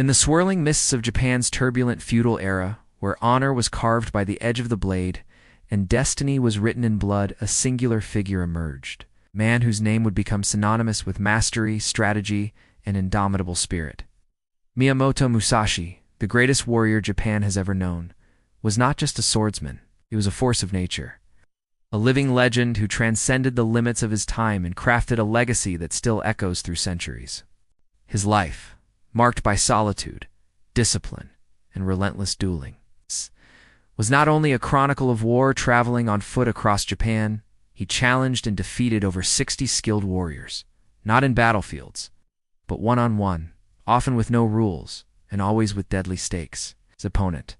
In the swirling mists of Japan's turbulent feudal era, where honor was carved by the edge of the blade and destiny was written in blood, a singular figure emerged. A man whose name would become synonymous with mastery, strategy, and indomitable spirit. Miyamoto Musashi, the greatest warrior Japan has ever known, was not just a swordsman, he was a force of nature. A living legend who transcended the limits of his time and crafted a legacy that still echoes through centuries. His life, marked by solitude, discipline, and relentless dueling, was not only a chronicle of war. Traveling on foot across Japan, he challenged and defeated over 60 skilled warriors, not in battlefields, but one-on-one, often with no rules, and always with deadly stakes. His opponent,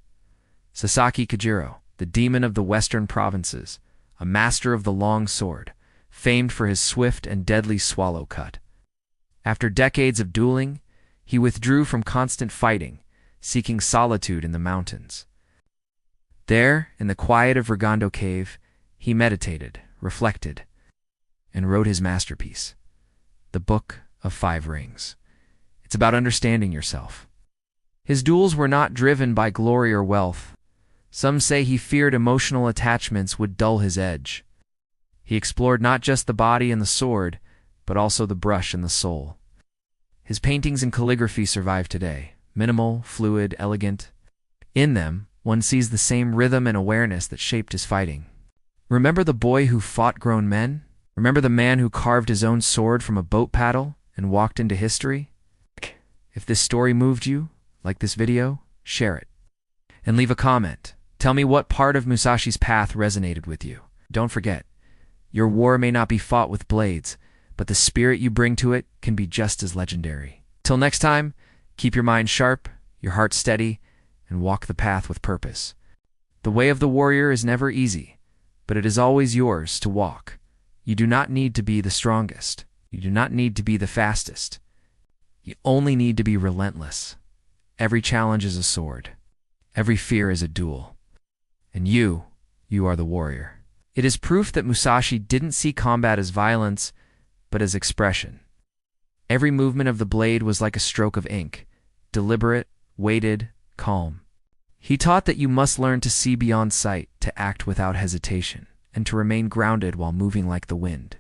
Sasaki Kajiro, the demon of the western provinces, a master of the long sword, famed for his swift and deadly swallow cut. After decades of dueling, he withdrew from constant fighting, seeking solitude in the mountains. There, in the quiet of Rigondo Cave, he meditated, reflected, and wrote his masterpiece, the Book of Five Rings. It's about understanding yourself. His duels were not driven by glory or wealth. Some say he feared emotional attachments would dull his edge. He explored not just the body and the sword, but also the brush and the soul. His paintings and calligraphy survive today, minimal, fluid, elegant. In them, one sees the same rhythm and awareness that shaped his fighting. Remember the boy who fought grown men? Remember the man who carved his own sword from a boat paddle and walked into history? If this story moved you, like this video, share it. And leave a comment. Tell me what part of Musashi's path resonated with you. Don't forget, your war may not be fought with blades, but the spirit you bring to it can be just as legendary. Till next time, keep your mind sharp, your heart steady, and walk the path with purpose. The way of the warrior is never easy, but it is always yours to walk. You do not need to be the strongest. You do not need to be the fastest. You only need to be relentless. Every challenge is a sword. Every fear is a duel. And you are the warrior. It is proof that Musashi didn't see combat as violence, but as expression. Every movement of the blade was like a stroke of ink, deliberate, weighted, calm. He taught that you must learn to see beyond sight, to act without hesitation, and to remain grounded while moving like the wind.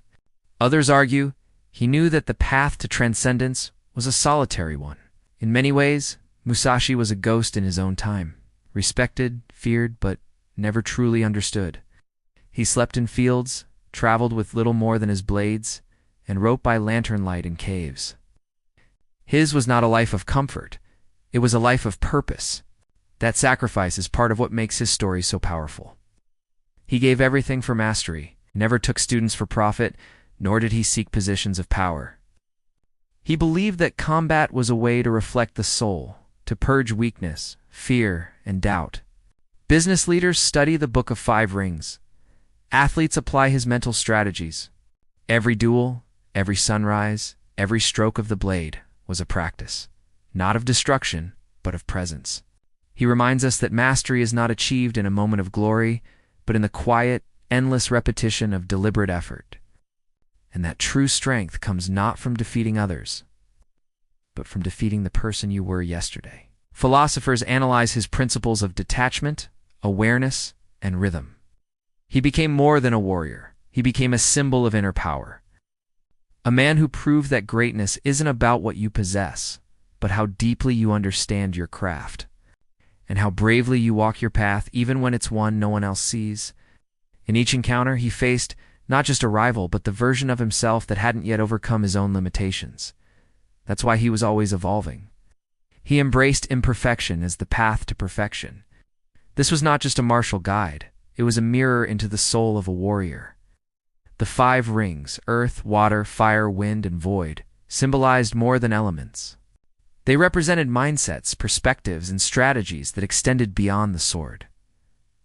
Others argue he knew that the path to transcendence was a solitary one. In many ways, Musashi was a ghost in his own time, respected, feared, but never truly understood. He slept in fields, traveled with little more than his blades, and wrote by lantern light in caves. His was not a life of comfort. It was a life of purpose. That sacrifice is part of what makes his story so powerful. He gave everything for mastery, never took students for profit, nor did he seek positions of power. He believed that combat was a way to reflect the soul, to purge weakness, fear, and doubt. Business leaders study the Book of Five Rings. Athletes apply his mental strategies. Every duel, every sunrise, every stroke of the blade was a practice, not of destruction, but of presence. He reminds us that mastery is not achieved in a moment of glory, but in the quiet, endless repetition of deliberate effort. And that true strength comes not from defeating others, but from defeating the person you were yesterday. Philosophers analyze his principles of detachment, awareness, and rhythm. He became more than a warrior. He became a symbol of inner power. A man who proved that greatness isn't about what you possess, but how deeply you understand your craft, and how bravely you walk your path even when it's one no one else sees. In each encounter, he faced not just a rival, but the version of himself that hadn't yet overcome his own limitations. That's why he was always evolving. He embraced imperfection as the path to perfection. This was not just a martial guide. It was a mirror into the soul of a warrior. The five rings, earth, water, fire, wind, and void, symbolized more than elements. They represented mindsets, perspectives, and strategies that extended beyond the sword.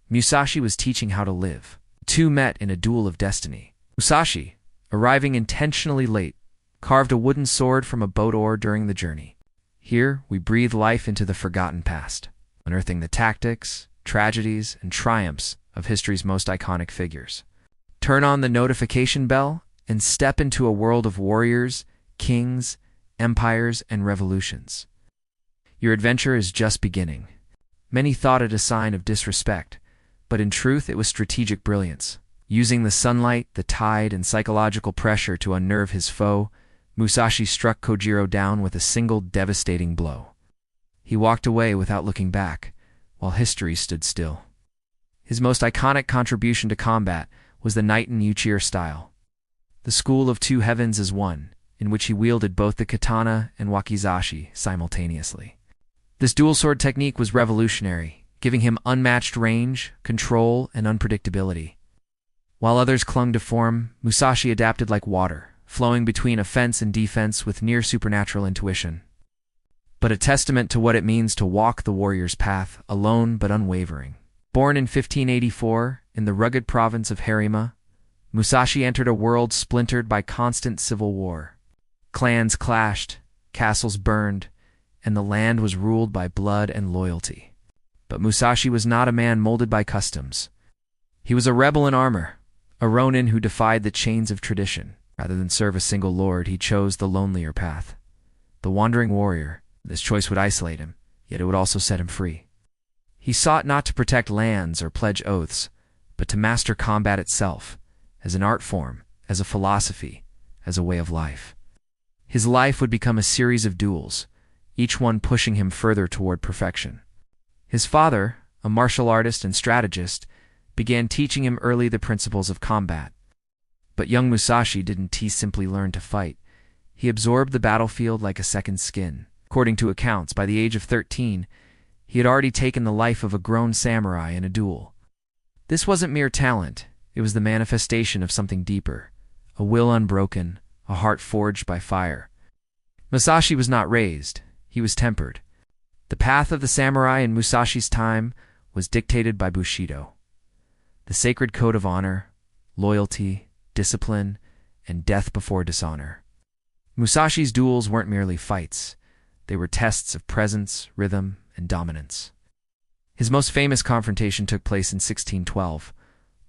Musashi was teaching how to live. The two met in a duel of destiny. Musashi, arriving intentionally late, carved a wooden sword from a boat oar during the journey. Here, we breathe life into the forgotten past, unearthing the tactics, tragedies, and triumphs of history's most iconic figures. Turn on the notification bell and step into a world of warriors, kings, empires, and revolutions. Your adventure is just beginning. Many thought it a sign of disrespect, but in truth it was strategic brilliance. Using the sunlight, the tide, and psychological pressure to unnerve his foe, Musashi struck Kojiro down with a single devastating blow. He walked away without looking back, while history stood still. His most iconic contribution to combat was the Knight in Uchiha style, the school of two heavens as one, in which he wielded both the katana and wakizashi simultaneously. This dual sword technique was revolutionary, giving him unmatched range, control, and unpredictability. While others clung to form, Musashi adapted like water, flowing between offense and defense with near supernatural intuition. But a testament to what it means to walk the warrior's path, alone but unwavering. Born in 1584 in the rugged province of Harima, Musashi entered a world splintered by constant civil war. Clans clashed, castles burned, and the land was ruled by blood and loyalty. But Musashi was not a man molded by customs. He was a rebel in armor, a ronin who defied the chains of tradition. Rather than serve a single lord, he chose the lonelier path. The wandering warrior. This choice would isolate him, yet it would also set him free. He sought not to protect lands or pledge oaths, but to master combat itself, as an art form, as a philosophy, as a way of life. His life would become a series of duels, each one pushing him further toward perfection. His father, a martial artist and strategist, began teaching him early the principles of combat. But young Musashi didn't simply learn to fight. He absorbed the battlefield like a second skin. According to accounts, by the age of 13, he had already taken the life of a grown samurai in a duel. This wasn't mere talent, it was the manifestation of something deeper, a will unbroken, a heart forged by fire. Musashi was not raised, he was tempered. The path of the samurai in Musashi's time was dictated by Bushido, the sacred code of honor, loyalty, discipline, and death before dishonor. Musashi's duels weren't merely fights. They were tests of presence, rhythm, and dominance. His most famous confrontation took place in 1612,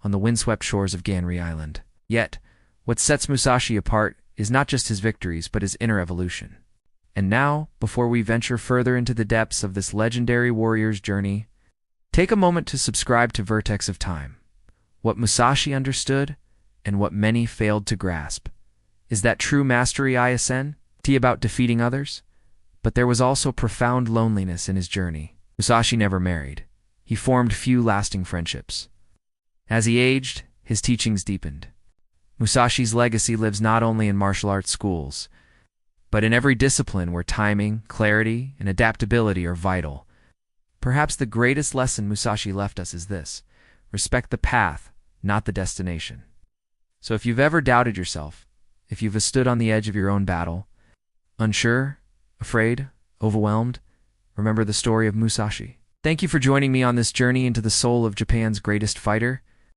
on the windswept shores of Ganri Island. Yet, what sets Musashi apart is not just his victories, but his inner evolution. And now, before we venture further into the depths of this legendary warrior's journey, take a moment to subscribe to Vertex of Time. What Musashi understood, and what many failed to grasp. Is that true mastery ISN? About defeating others? But there was also profound loneliness in his journey. Musashi never married. He formed few lasting friendships. As he aged, his teachings deepened. Musashi's legacy lives not only in martial arts schools, but in every discipline where timing, clarity, and adaptability are vital. Perhaps the greatest lesson Musashi left us is this: respect the path, not the destination. So if you've ever doubted yourself, if you've stood on the edge of your own battle, unsure, afraid, overwhelmed, remember the story of Musashi. Thank you for joining me on this journey into the soul of Japan's greatest fighter.